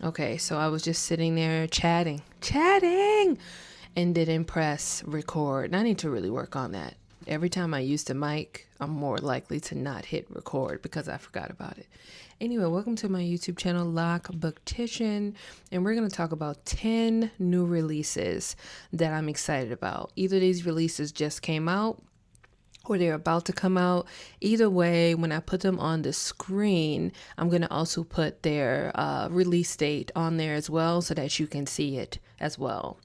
Okay, so I was just sitting there chatting, and didn't press record. And I need to really work on that. Every time I use the mic, I'm more likely to not hit record because I forgot about it. Anyway, welcome to my YouTube channel, Booktician, and we're going to talk about 10 new releases that I'm excited about. Either these releases just came out or they're about to come out. Either way, when I put them on the screen, I'm going to also put their release date on there as well so that you can see it as well.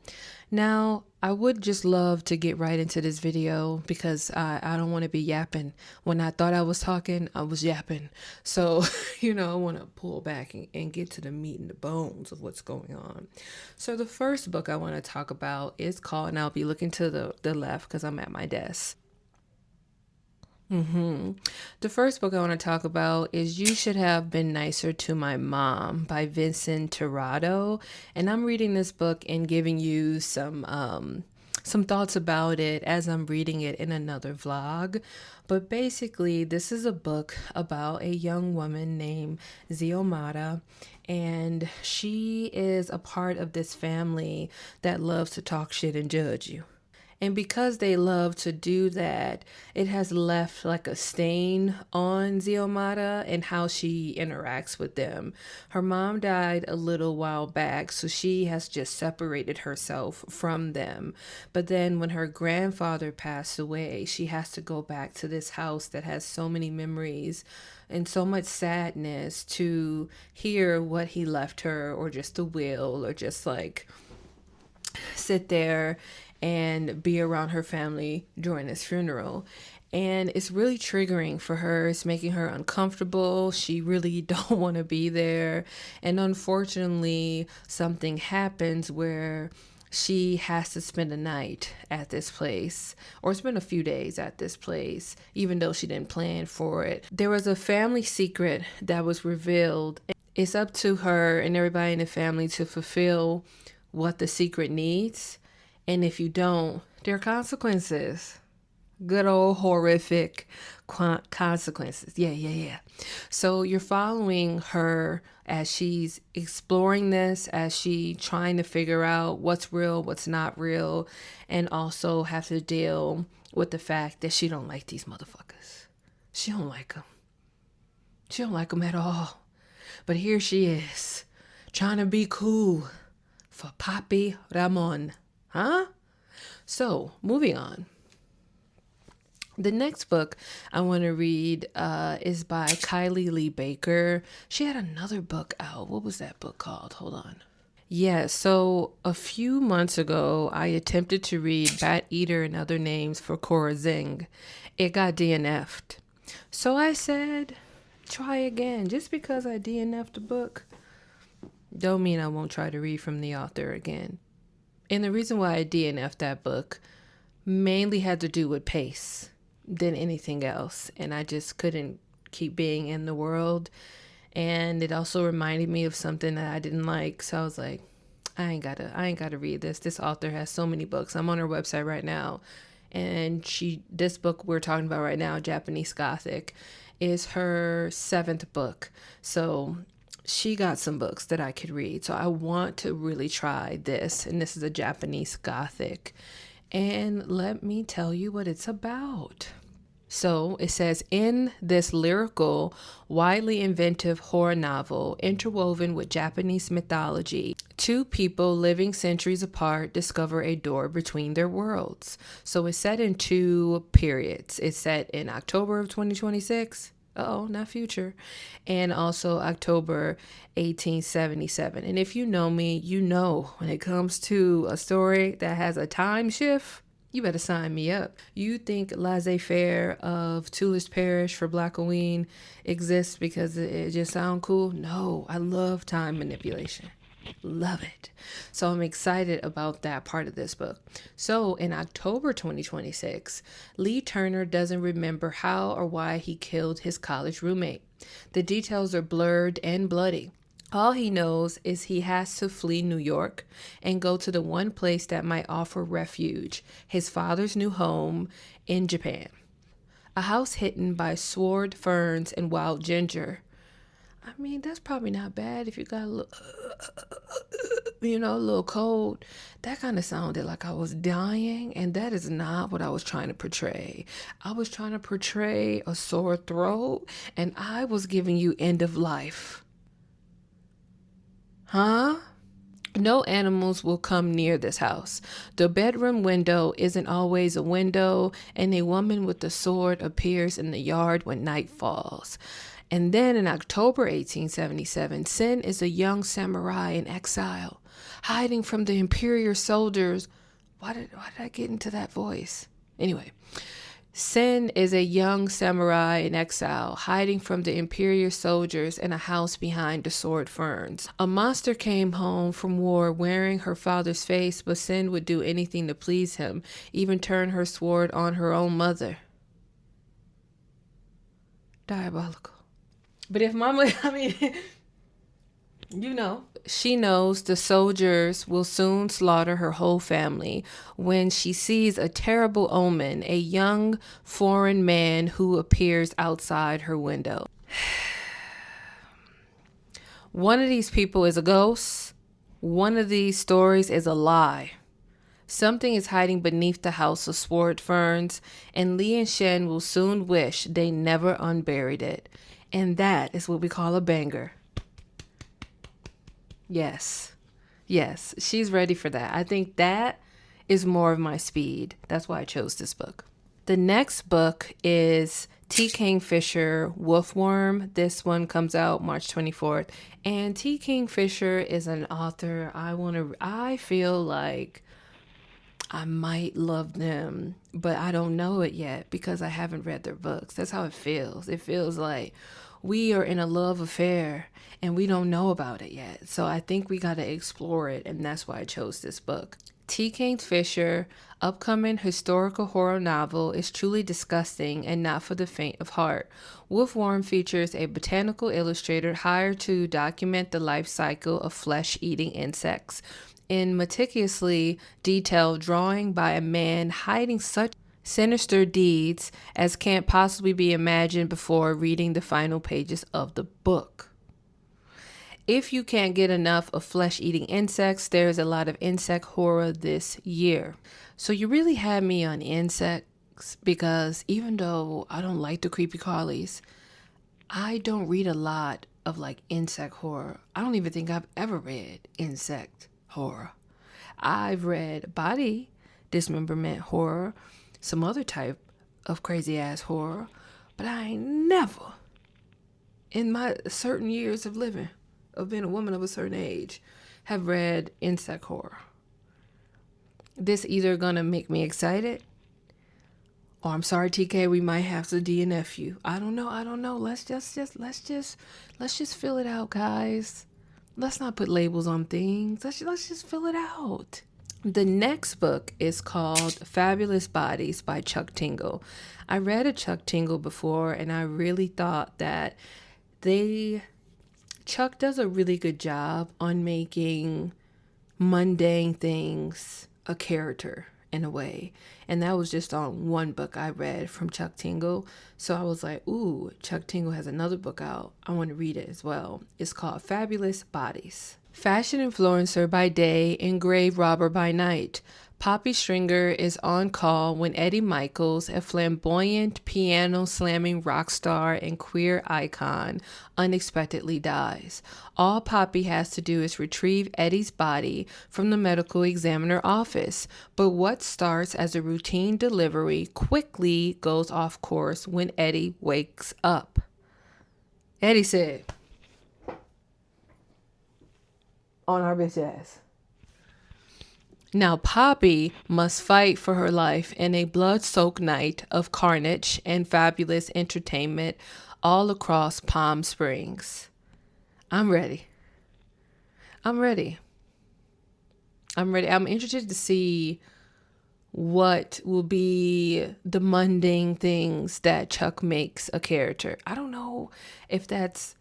Now, I would just love to get right into this video because I don't want to be yapping. When I thought I was talking, I was yapping. So, I want to pull back and get to the meat and the bones of what's going on. So the first book I want to talk about is called, and I'll be looking to the left because I'm at my desk. The first book I want to talk about is You Should Have Been Nicer to My Mom by Vincent Tirado. And I'm reading this book and giving you some thoughts about it as I'm reading it in another vlog. But basically, this is a book about a young woman named Xiomara, and she is a part of this family that loves to talk shit and judge you. And because they love to do that, it has left like a stain on Xiomara and how she interacts with them. Her mom died a little while back, so she has just separated herself from them. But then when her grandfather passed away, she has to go back to this house that has so many memories and so much sadness to hear what he left her, or just the will, or just like sit there and be around her family during this funeral. And it's really triggering for her. It's making her uncomfortable. She really don't want to be there. And unfortunately, something happens where she has to spend a night at this place, or spend a few days at this place, even though she didn't plan for it. There was a family secret that was revealed. It's up to her and everybody in the family to fulfill what the secret needs. And if you don't, there are consequences. Good old horrific consequences. Yeah. So you're following her as she's exploring this, as she trying to figure out what's real, what's not real, and also have to deal with the fact that she don't like these motherfuckers. She don't like them. She don't like them at all. But here she is, trying to be cool for Papi Ramon. Huh? So, moving on. The next book I want to read is by Kylie Lee Baker. She had another book out. What was that book called? Hold on. Yeah, so a few months ago, I attempted to read Bat Eater and Other Names for Cora Zing. It got DNF'd. So I said, try again. Just because I DNF'd the book, don't mean I won't try to read from the author again. And the reason why I DNF'd that book mainly had to do with pace than anything else. And I just couldn't keep being in the world. And it also reminded me of something that I didn't like. So I was like, I ain't gotta read this. This author has so many books. I'm on her website right now. And this book we're talking about right now, Japanese Gothic, is her 7th book. So she got some books that I could read. So I want to really try this. And this is a Japanese Gothic. And let me tell you what it's about. So it says, in this lyrical, widely inventive horror novel interwoven with Japanese mythology, two people living centuries apart discover a door between their worlds. So it's set in 2 periods. It's set in October of 2026. Not future. And also October 1877. And if you know me, you know when it comes to a story that has a time shift, you better sign me up. You think laissez-faire of Toulas Parish for Blackoween exists because it just sounds cool? No, I love time manipulation. Love it. So I'm excited about that part of this book. So in October 2026, Lee Turner doesn't remember how or why he killed his college roommate. The details are blurred and bloody. All he knows is he has to flee New York and go to the one place that might offer refuge, his father's new home in Japan. A house hidden by sword ferns and wild ginger. I mean, that's probably not bad if you got a little, a little cold. That kind of sounded like I was dying, and that is not what I was trying to portray. I was trying to portray a sore throat, and I was giving you end of life. Huh? No animals will come near this house. The bedroom window isn't always a window, and a woman with a sword appears in the yard when night falls. And then in October 1877, Sin is a young samurai in exile, hiding from the imperial soldiers. Why did I get into that voice? Anyway, Sin is a young samurai in exile, hiding from the imperial soldiers in a house behind the sword ferns. A monster came home from war wearing her father's face, but Sin would do anything to please him, even turn her sword on her own mother. Diabolical. But if mama, she knows the soldiers will soon slaughter her whole family when she sees a terrible omen, a young foreign man who appears outside her window. One of these people is a ghost. One of these stories is a lie. Something is hiding beneath the house of sword ferns, and Lee and Shen will soon wish they never unburied it. And that is what we call a banger. Yes, she's ready for that. I think that is more of my speed. That's why I chose this book. The next book is T. Kingfisher, Wolfworm. This one comes out March 24th. And T. Kingfisher is an author I feel like I might love them, but I don't know it yet because I haven't read their books. That's how it feels. It feels like we are in a love affair and we don't know about it yet. So I think we got to explore it, and that's why I chose this book. T. Kingfisher, upcoming historical horror novel, is truly disgusting and not for the faint of heart. Wolfworm features a botanical illustrator hired to document the life cycle of flesh-eating insects in meticulously detailed drawing by a man hiding such sinister deeds as can't possibly be imagined before reading the final pages of the book. If you can't get enough of flesh-eating insects, there's a lot of insect horror this year. So you really had me on insects because even though I don't like the creepy crawlies, I don't read a lot of like insect horror. I don't even think I've ever read insect horror. I've read body dismemberment horror, some other type of crazy ass horror, but I ain't never, in my certain years of living, of being a woman of a certain age, have read insect horror. This either gonna make me excited, or I'm sorry, TK, we might have to DNF you. I don't know. Let's just fill it out, guys. Let's not put labels on things. Let's just fill it out. The next book is called Fabulous Bodies by Chuck Tingle. I read a Chuck Tingle before, and I really thought that Chuck does a really good job on making mundane things a character in a way. And that was just on one book I read from Chuck Tingle. So I was like, ooh, Chuck Tingle has another book out. I want to read it as well. It's called Fabulous Bodies. Fashion influencer by day and grave robber by night, Poppy Stringer is on call when Eddie Michaels, a flamboyant piano-slamming rock star and queer icon, unexpectedly dies. All Poppy has to do is retrieve Eddie's body from the medical examiner office, but what starts as a routine delivery quickly goes off course when Eddie wakes up. Eddie said, on our bitch ass. Now Poppy must fight for her life in a blood-soaked night of carnage and fabulous entertainment all across Palm Springs. I'm ready. I'm interested to see what will be the mundane things that Chuck makes a character. I don't know if that's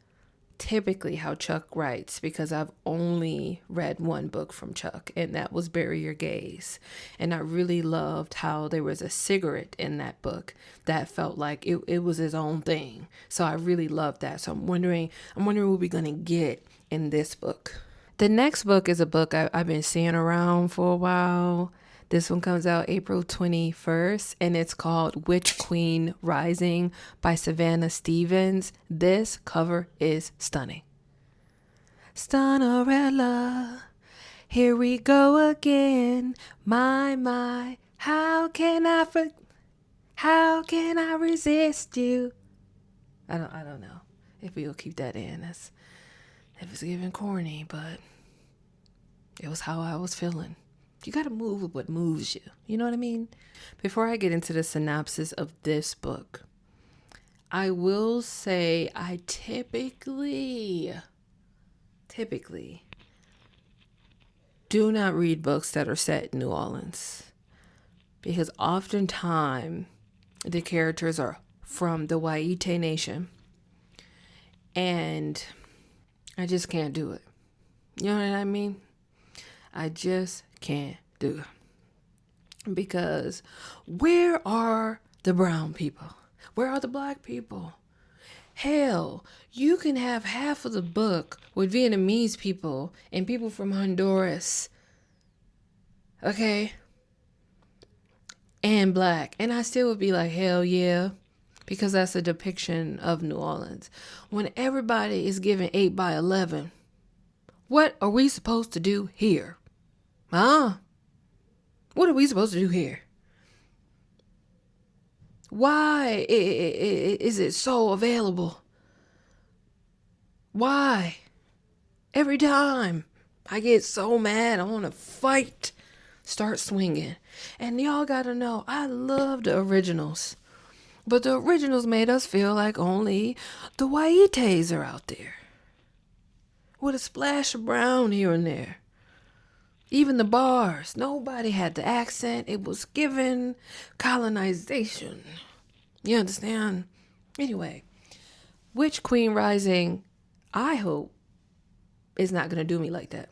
typically how Chuck writes, because I've only read one book from Chuck, and that was Bury Your Gaze. And I really loved how there was a cigarette in that book that felt like it was his own thing. So I really loved that. So I'm wondering what we're going to get in this book. The next book is a book I've been seeing around for a while. This one comes out April 21st, and it's called Witch Queen Rising by Savannah Stevens. This cover is stunning. Stunnerella, here we go again. My, how can I resist you? I don't know if we'll keep that in. It was giving corny, but it was how I was feeling. You got to move with what moves you. You know what I mean? Before I get into the synopsis of this book, I will say I typically do not read books that are set in New Orleans, because oftentimes the characters are from the Waite Nation, and I just can't do it. You know what I mean? I just can't do it. Because where are the brown people? Where are the black people? Hell, you can have half of the book with Vietnamese people and people from Honduras. Okay? And black. And I still would be like, hell yeah. Because that's a depiction of New Orleans. When everybody is given 8 by 11, what are we supposed to do here? Huh? What are we supposed to do here? Why is it so available? Why? Every time I get so mad, I want to fight, start swinging. And y'all gotta know, I love the originals. But the originals made us feel like only the Waites are out there, with a splash of brown here and there. Even the bars, nobody had the accent. It was given colonization. You understand? Anyway, Witch Queen Rising, I hope, is not going to do me like that.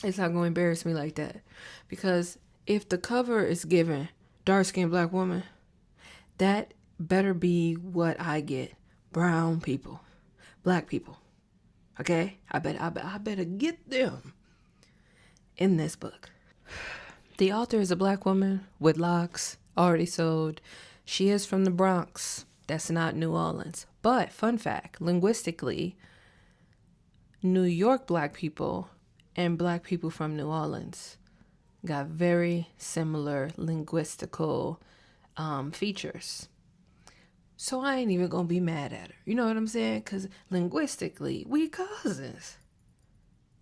It's not going to embarrass me like that. Because if the cover is given dark-skinned black woman, that better be what I get. Brown people, black people. Okay? I better get them in this book. The author is a black woman with locks, already sold. She is from the Bronx. That's not New Orleans. But fun fact, linguistically, New York black people and black people from New Orleans got very similar linguistical features. So I ain't even gonna be mad at her. You know what I'm saying? Because linguistically, we cousins.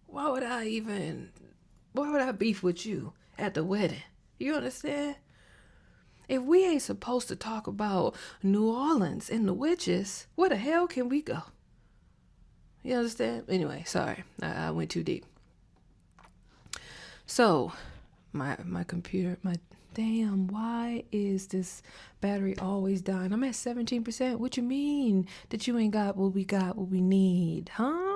Why would I beef with you at the wedding? You understand? If we ain't supposed to talk about New Orleans and the witches, where the hell can we go? You understand? Anyway, sorry. I went too deep. So, my computer, damn, why is this battery always dying? I'm at 17%. What you mean that you ain't got what we need, huh?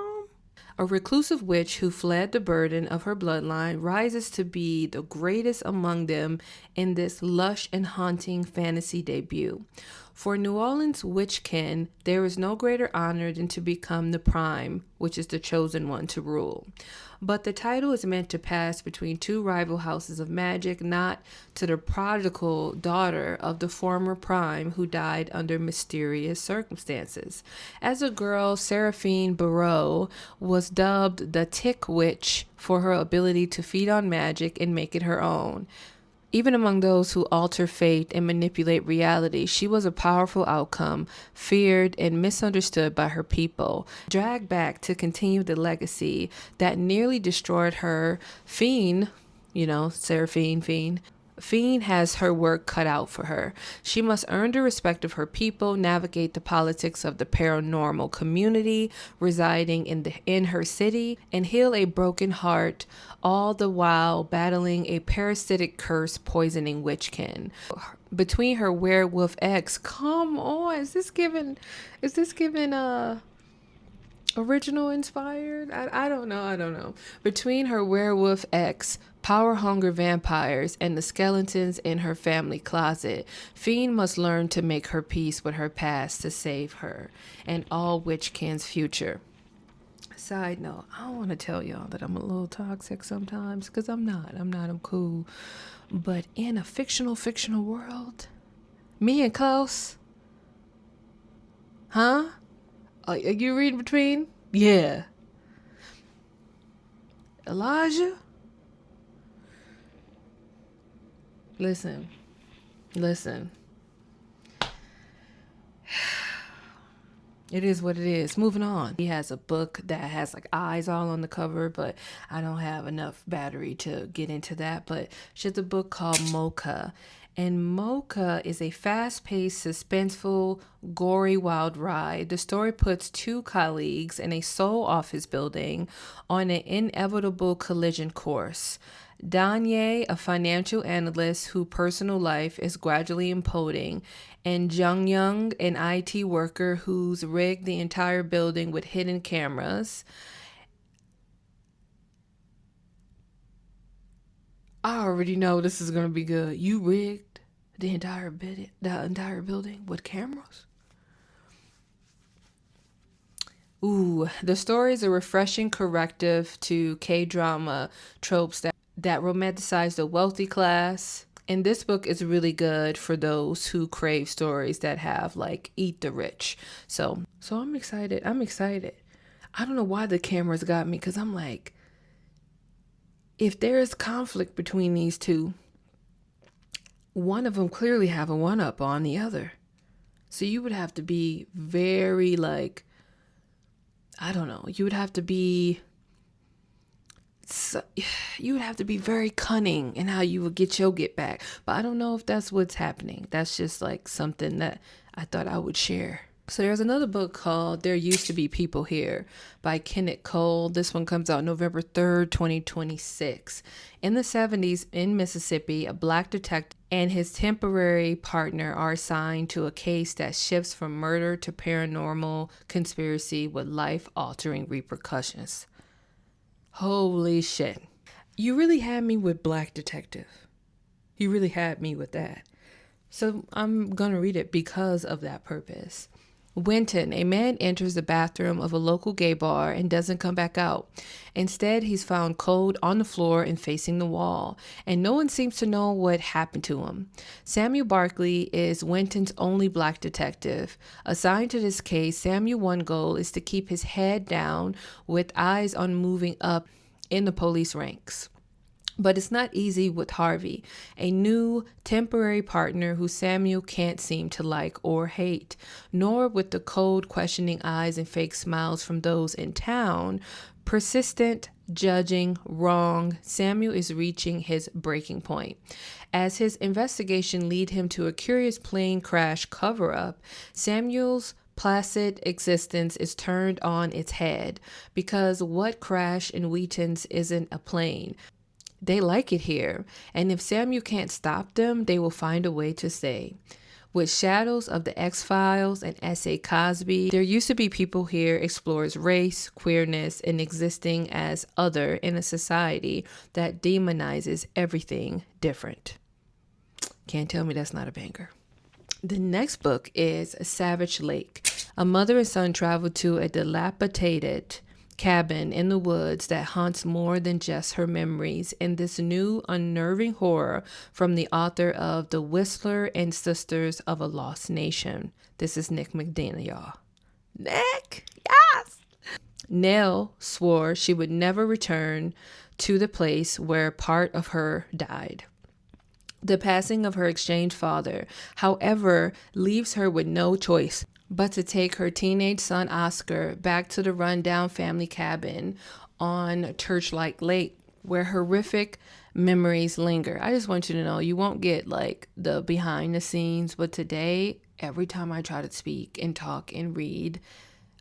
A reclusive witch who fled the burden of her bloodline rises to be the greatest among them in this lush and haunting fantasy debut. For New Orleans witchkin, there is no greater honor than to become the prime, which is the chosen one to rule. But the title is meant to pass between two rival houses of magic, not to the prodigal daughter of the former prime who died under mysterious circumstances. As a girl, Seraphine Barreau was dubbed the Tick Witch for her ability to feed on magic and make it her own. Even among those who alter fate and manipulate reality, she was a powerful outcome, feared and misunderstood by her people. Dragged back to continue the legacy that nearly destroyed her, Fiend, Seraphine, Fiend has her work cut out for her. She must earn the respect of her people, navigate the politics of the paranormal community residing in her city, and heal a broken heart, all the while battling a parasitic curse poisoning witchkin. Between her werewolf ex, come on, is this giving Original inspired? I don't know. I don't know. Between her werewolf ex, power hunger vampires, and the skeletons in her family closet, Fiend must learn to make her peace with her past to save her and all Witchkin's future. Side note, I don't want to tell y'all that I'm a little toxic sometimes, because I'm not. I'm cool. But in a fictional world, me and Klaus, huh? Are you reading between? Yeah. Elijah? Listen. It is what it is. Moving on. He has a book that has like eyes all on the cover, but I don't have enough battery to get into that. But she has a book called Mocha. And Mocha is a fast-paced, suspenseful, gory, wild ride. The story puts two colleagues in a sole office building on an inevitable collision course. Danye, a financial analyst whose personal life is gradually imploding, and Jung Young, an IT worker who's rigged the entire building with hidden cameras. I already know this is going to be good. You rigged the entire building with cameras? Ooh, the story is a refreshing corrective to K-drama tropes that romanticize the wealthy class. And this book is really good for those who crave stories that have like eat the rich. So I'm excited. I don't know why the cameras got me, because I'm like, if there is conflict between these two, one of them clearly have a one-up on the other. So you would have to be very like, I don't know, you would have to be very cunning in how you would get your get back. But I don't know if that's what's happening. That's just like something that I thought I would share. So there's another book called There Used to Be People Here by Kenneth Cole. This one comes out November 3rd, 2026. In the 70s in Mississippi, a black detective and his temporary partner are assigned to a case that shifts from murder to paranormal conspiracy with life-altering repercussions. Holy shit. You really had me with Black Detective. You really had me with that. So I'm going to read it because of that purpose. Winton, a man enters the bathroom of a local gay bar and doesn't come back out. Instead, he's found cold on the floor and facing the wall, and no one seems to know what happened to him. Samuel Barkley is Winton's only black detective. Assigned to this case, Samuel's one goal is to keep his head down with eyes on moving up in the police ranks. But it's not easy with Harvey, a new temporary partner who Samuel can't seem to like or hate, nor with the cold, questioning eyes and fake smiles from those in town. Persistent, judging, wrong, Samuel is reaching his breaking point. As his investigation lead him to a curious plane crash cover-up, Samuel's placid existence is turned on its head, because what crashed in Wheaton's isn't a plane. They like it here, and if Samuel can't stop them, they will find a way to stay. With shadows of the X-Files and S.A. Cosby, There Used to Be People Here explores race, queerness, and existing as other in a society that demonizes everything different. Can't tell me that's not a banger. The next book is Savage Lake. A mother and son travel to a dilapidated cabin in the woods that haunts more than just her memories in this new unnerving horror from the author of The Whistler and Sisters of a Lost Nation. This is Nick McDonough, y'all. Nick, yes! Nell swore she would never return to the place where part of her died. The passing of her estranged father, however, leaves her with no choice but to take her teenage son Oscar back to the rundown family cabin on Churchlight Lake, where horrific memories linger. I just want you to know, you won't get like the behind the scenes, but today, every time I try to speak and talk and read,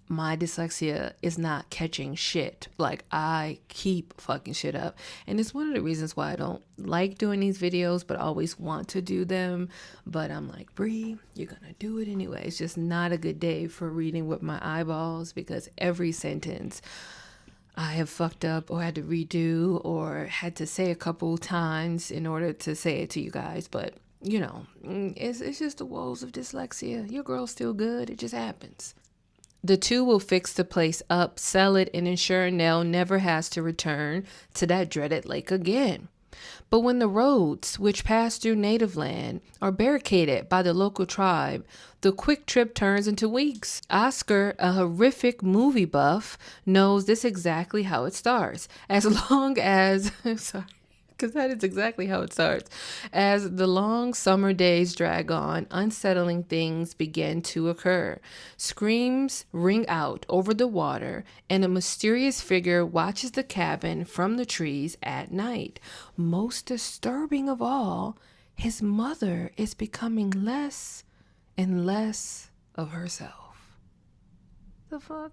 my dyslexia is not catching shit. Like, I keep fucking shit up. And it's one of the reasons why I don't like doing these videos, but always want to do them. But I'm like, Bree, you're gonna do it anyway. It's just not a good day for reading with my eyeballs, because every sentence I have fucked up or had to redo or had to say a couple times in order to say it to you guys. But you know, it's just the woes of dyslexia. Your girl's still good. It just happens. The two will fix the place up, sell it, and ensure Nell never has to return to that dreaded lake again. But when the roads, which pass through native land, are barricaded by the local tribe, the quick trip turns into weeks. Oscar, a horrific movie buff, knows this exactly how it starts. As long as, sorry, because that is exactly how it starts. As the long summer days drag on, unsettling things begin to occur. Screams ring out over the water, and a mysterious figure watches the cabin from the trees at night. Most disturbing of all, his mother is becoming less and less of herself. The fuck?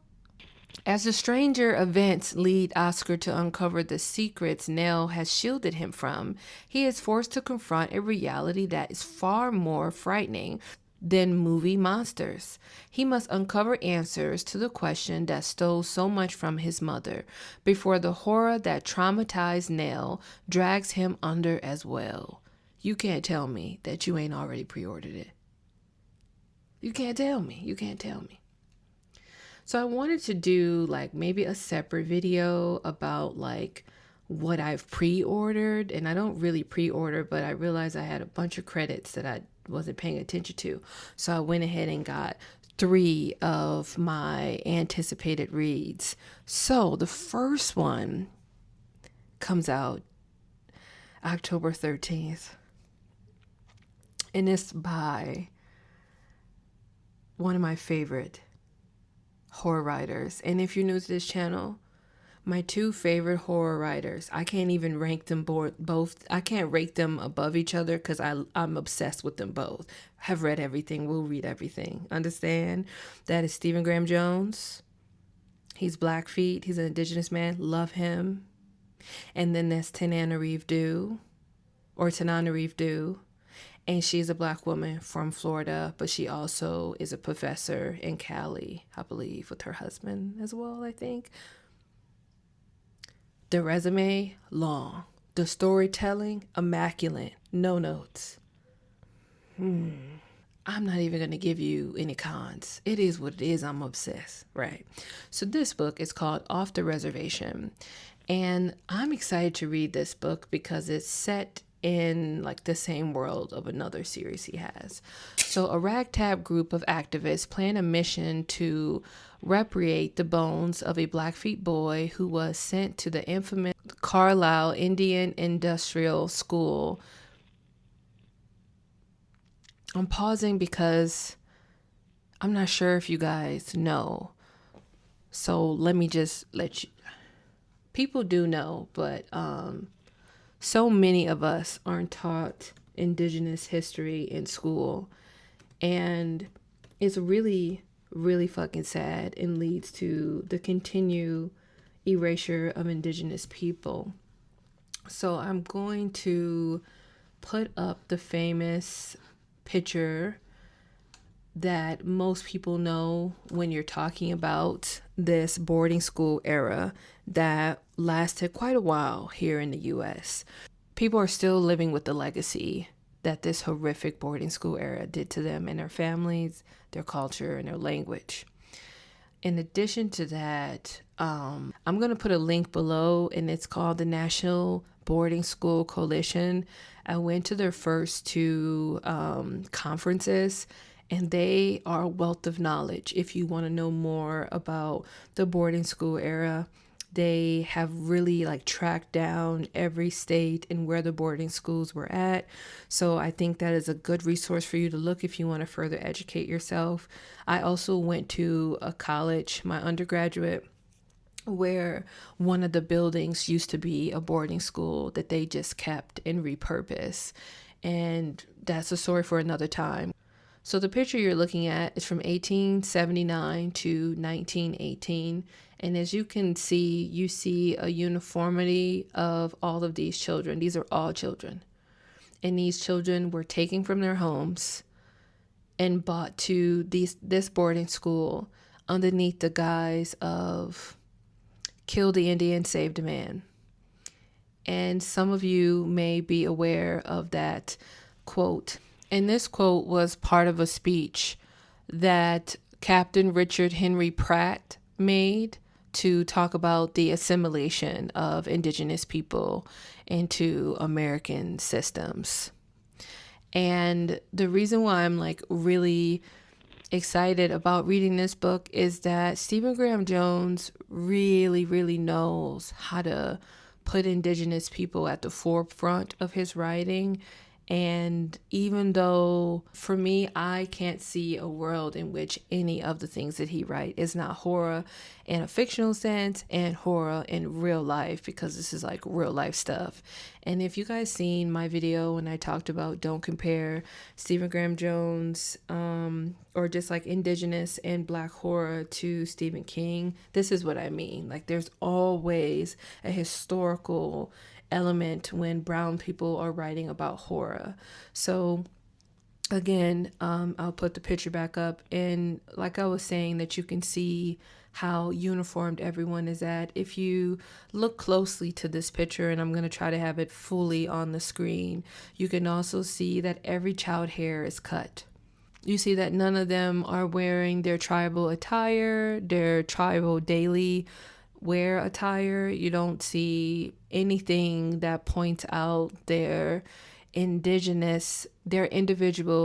As the stranger events lead Oscar to uncover the secrets Nell has shielded him from, he is forced to confront a reality that is far more frightening than movie monsters. He must uncover answers to the question that stole so much from his mother, before the horror that traumatized Nell drags him under as well. You can't tell me that you ain't already pre-ordered it. You can't tell me. You can't tell me. So I wanted to do like maybe a separate video about like what I've pre-ordered. And I don't really pre-order, but I realized I had a bunch of credits that I wasn't paying attention to. So I went ahead and got 3 of my anticipated reads. So the first one comes out October 13th. And it's by one of my favorite horror writers. And if you're new to this channel, my 2 favorite horror writers, I can't even rank them both. I can't rate them above each other because I'm obsessed with them both. Have read everything, will read everything. Understand? That is Stephen Graham Jones. He's Blackfeet. He's an indigenous man. Love him. And then there's Tananarive Due. And she's a Black woman from Florida, but she also is a professor in Cali, I believe, with her husband as well, I think. The resume, long. The storytelling, immaculate. No notes. I'm not even going to give you any cons. It is what it is. I'm obsessed, right? So this book is called Off the Reservation. And I'm excited to read this book because it's set in like the same world of another series he has. So a ragtag group of activists plan a mission to repatriate the bones of a Blackfeet boy who was sent to the infamous Carlisle Indian Industrial School. I'm pausing because I'm not sure if you guys know. So let me just let you. People do know, but so many of us aren't taught Indigenous history in school. And it's really, really fucking sad and leads to the continued erasure of Indigenous people. So I'm going to put up the famous picture that most people know when you're talking about this boarding school era that lasted quite a while here in the US. People are still living with the legacy that this horrific boarding school era did to them and their families, their culture, and their language. In addition to that, I'm going to put a link below, and it's called the National Boarding School Coalition. I went to their first 2 conferences, and they are a wealth of knowledge. If you want to know more about the boarding school era, they have really like tracked down every state and where the boarding schools were at. So I think that is a good resource for you to look if you want to further educate yourself. I also went to a college, my undergraduate, where one of the buildings used to be a boarding school that they just kept and repurposed. And that's a story for another time. So the picture you're looking at is from 1879 to 1918. And as you can see, you see a uniformity of all of these children. These are all children. And these children were taken from their homes and brought to this boarding school underneath the guise of kill the Indian, save the man. And some of you may be aware of that quote. And this quote was part of a speech that Captain Richard Henry Pratt made to talk about the assimilation of indigenous people into American systems. And the reason why I'm like really excited about reading this book is that Stephen Graham Jones really, really knows how to put indigenous people at the forefront of his writing. And even though for me, I can't see a world in which any of the things that he writes is not horror in a fictional sense and horror in real life, because this is like real life stuff. And if you guys seen my video when I talked about don't compare Stephen Graham Jones or just like indigenous and black horror to Stephen King, this is what I mean. Like there's always a historical element when brown people are writing about horror. So again, I'll put the picture back up, and like I was saying, that you can see how uniformed everyone is at. If you look closely to this picture, and I'm going to try to have it fully on the screen, you can also see that every child hair is cut. You see that none of them are wearing their tribal attire, their tribal daily wear attire. You don't see anything that points out their individual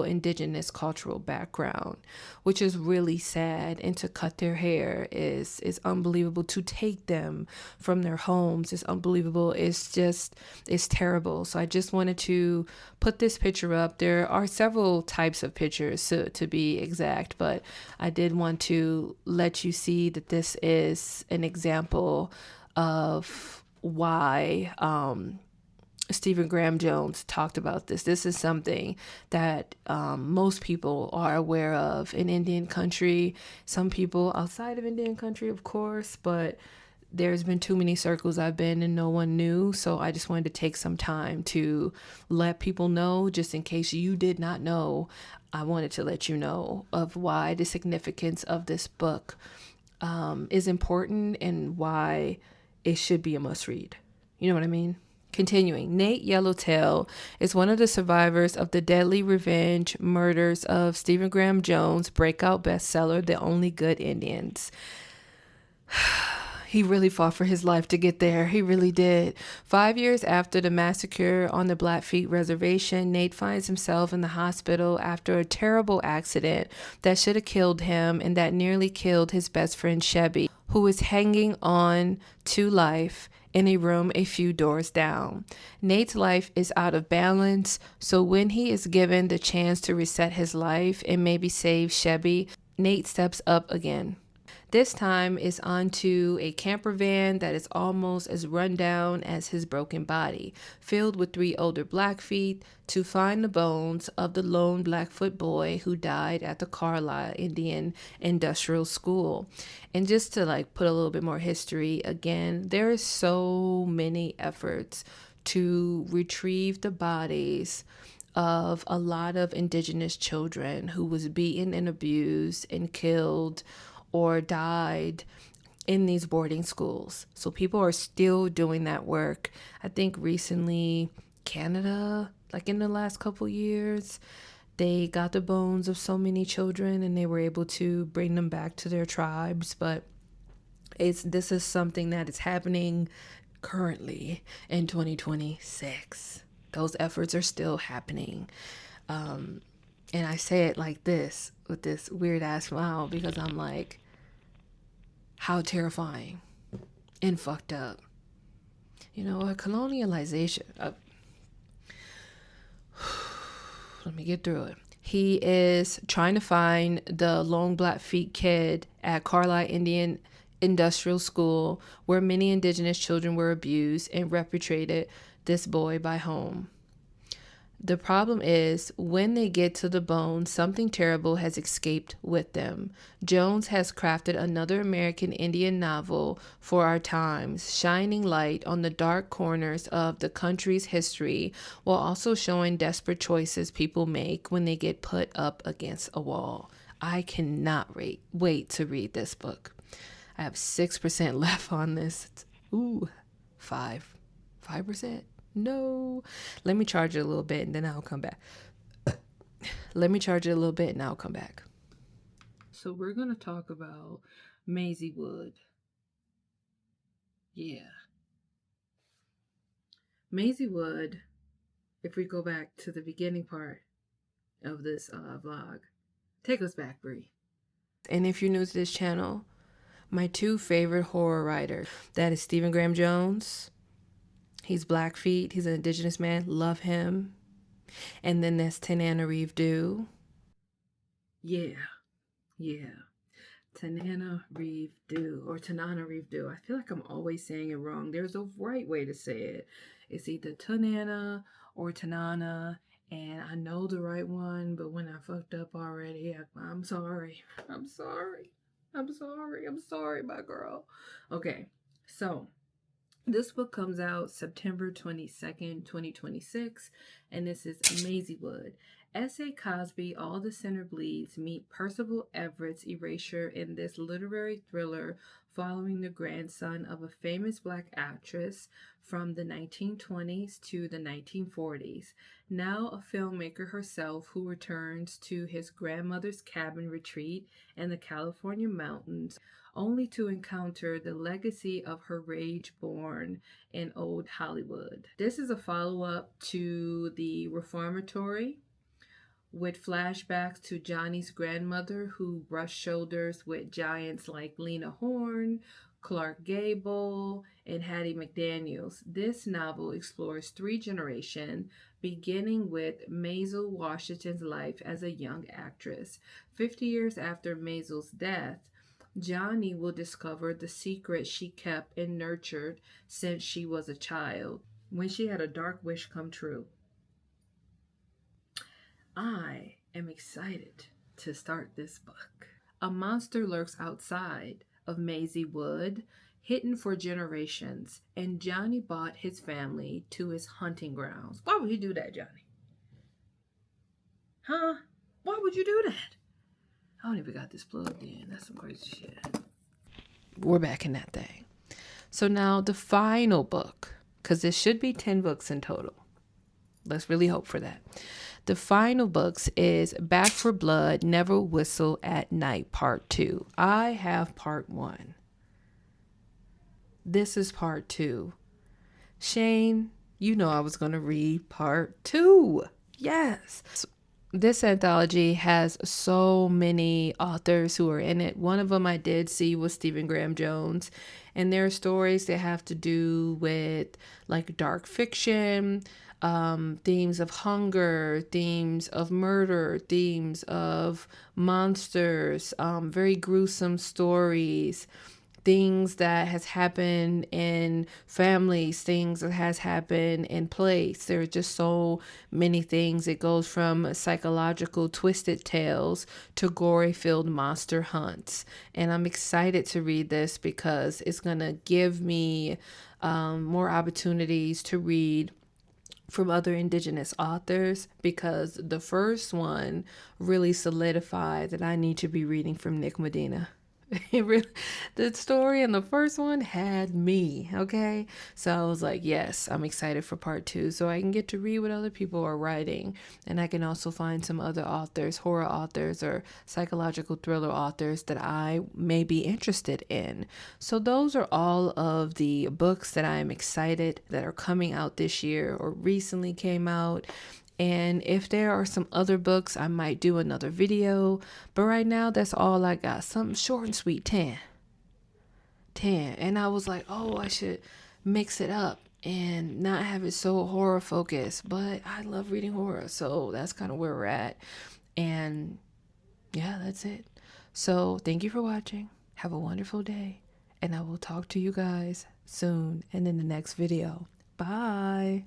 indigenous cultural background, which is really sad. And to cut their hair is unbelievable. To take them from their homes is unbelievable. It's terrible. So I just wanted to put this picture up. There are several types of pictures to be exact, but I did want to let you see that this is an example of why Stephen Graham Jones talked about this. This is something that most people are aware of in Indian country. Some people outside of Indian country, of course, but there's been too many circles I've been and no one knew. So I just wanted to take some time to let people know, just in case you did not know. I wanted to let you know of why the significance of this book is important and why it should be a must read. You know what I mean? Continuing, Nate Yellowtail is one of the survivors of the deadly revenge murders of Stephen Graham Jones' breakout bestseller, The Only Good Indians. He really fought for his life to get there. He really did. 5 years after the massacre on the Blackfeet Reservation, Nate finds himself in the hospital after a terrible accident that should have killed him and that nearly killed his best friend Chevy, who is hanging on to life in a room a few doors down. Nate's life is out of balance, so when he is given the chance to reset his life and maybe save Chevy, Nate steps up again. This time is onto a camper van that is almost as run down as his broken body, filled with 3 older Blackfeet, to find the bones of the lone Blackfoot boy who died at the Carlisle Indian Industrial School. And just to like put a little bit more history, again, there is so many efforts to retrieve the bodies of a lot of indigenous children who was beaten and abused and killed or died in these boarding schools. So people are still doing that work. I think recently Canada, like in the last couple years, they got the bones of so many children and they were able to bring them back to their tribes. But this is something that is happening currently in 2026. Those efforts are still happening. And I say it like this, with this weird ass smile, because I'm like, how terrifying and fucked up. You know, a colonialization. Let me get through it. He is trying to find the lone Blackfeet kid at Carlisle Indian Industrial School, where many indigenous children were abused, and repatriated this boy by home. The problem is, when they get to the bone, something terrible has escaped with them. Jones has crafted another American Indian novel for our times, shining light on the dark corners of the country's history while also showing desperate choices people make when they get put up against a wall. I cannot wait to read this book. I have 6% left on this. Ooh, 5%. No. Let me charge it a little bit and then I'll come back. Let me charge it a little bit and I'll come back. So we're going to talk about Maisy Wood. Yeah. Maisy Wood, if we go back to the beginning part of this vlog, take us back, Bree. And if you're new to this channel, my two favorite horror writers, that is Stephen Graham Jones. He's Blackfeet. He's an indigenous man. Love him. And then there's Tanana Reeve Dew. Yeah. Tanana Reeve Dew, or Tanana Reeve Dew. I feel like I'm always saying it wrong. There's a right way to say it. It's either Tanana or Tanana, and I know the right one, but when I fucked up already, I'm sorry. I'm sorry, my girl. Okay, so this book comes out September 22nd, 2026, and this is Maisy Wood. S.A. Cosby, All the Center Bleeds, meet Percival Everett's erasure in this literary thriller following the grandson of a famous black actress from the 1920s to the 1940s. Now a filmmaker herself who returns to his grandmother's cabin retreat in the California mountains, only to encounter the legacy of her rage born in old Hollywood. This is a follow-up to The Reformatory, with flashbacks to Johnny's grandmother, who brushed shoulders with giants like Lena Horne, Clark Gable, and Hattie McDaniels. This novel explores three generations, beginning with Maisel Washington's life as a young actress. 50 years after Maisel's death, Johnny will discover the secret she kept and nurtured since she was a child, when she had a dark wish come true. I am excited to start this book. A monster lurks outside of Maisy Wood, hidden for generations, and Johnny brought his family to his hunting grounds. Why would you do that, Johnny? Huh? Why would you do that? I don't even got this plugged in. That's some crazy shit. We're back in that thing. So now the final book, because there should be 10 books in total. Let's really hope for that. The final books is Back for Blood, Never Whistle at Night, Part 2. I have Part 1. This is Part 2. Shane, you know I was going to read Part 2. Yes. This anthology has so many authors who are in it. One of them I did see was Stephen Graham Jones. And there are stories that have to do with like dark fiction, themes of hunger, themes of murder, themes of monsters, very gruesome stories, things that has happened in families, things that has happened in place. There are just so many things. It goes from psychological twisted tales to gory-filled monster hunts. And I'm excited to read this because it's going to give me more opportunities to read from other indigenous authors, because the first one really solidified that I need to be reading from Nick Medina. The story in the first one had me, okay? So I was like, yes, I'm excited for Part 2 so I can get to read what other people are writing, and I can also find some other authors, horror authors or psychological thriller authors that I may be interested in. So those are all of the books that I am excited that are coming out this year or recently came out. And if there are some other books, I might do another video. But right now, that's all I got. Something short and sweet, 10. And I was like, oh, I should mix it up and not have it so horror focused. But I love reading horror, so that's kind of where we're at. And yeah, that's it. So thank you for watching. Have a wonderful day. And I will talk to you guys soon and in the next video. Bye.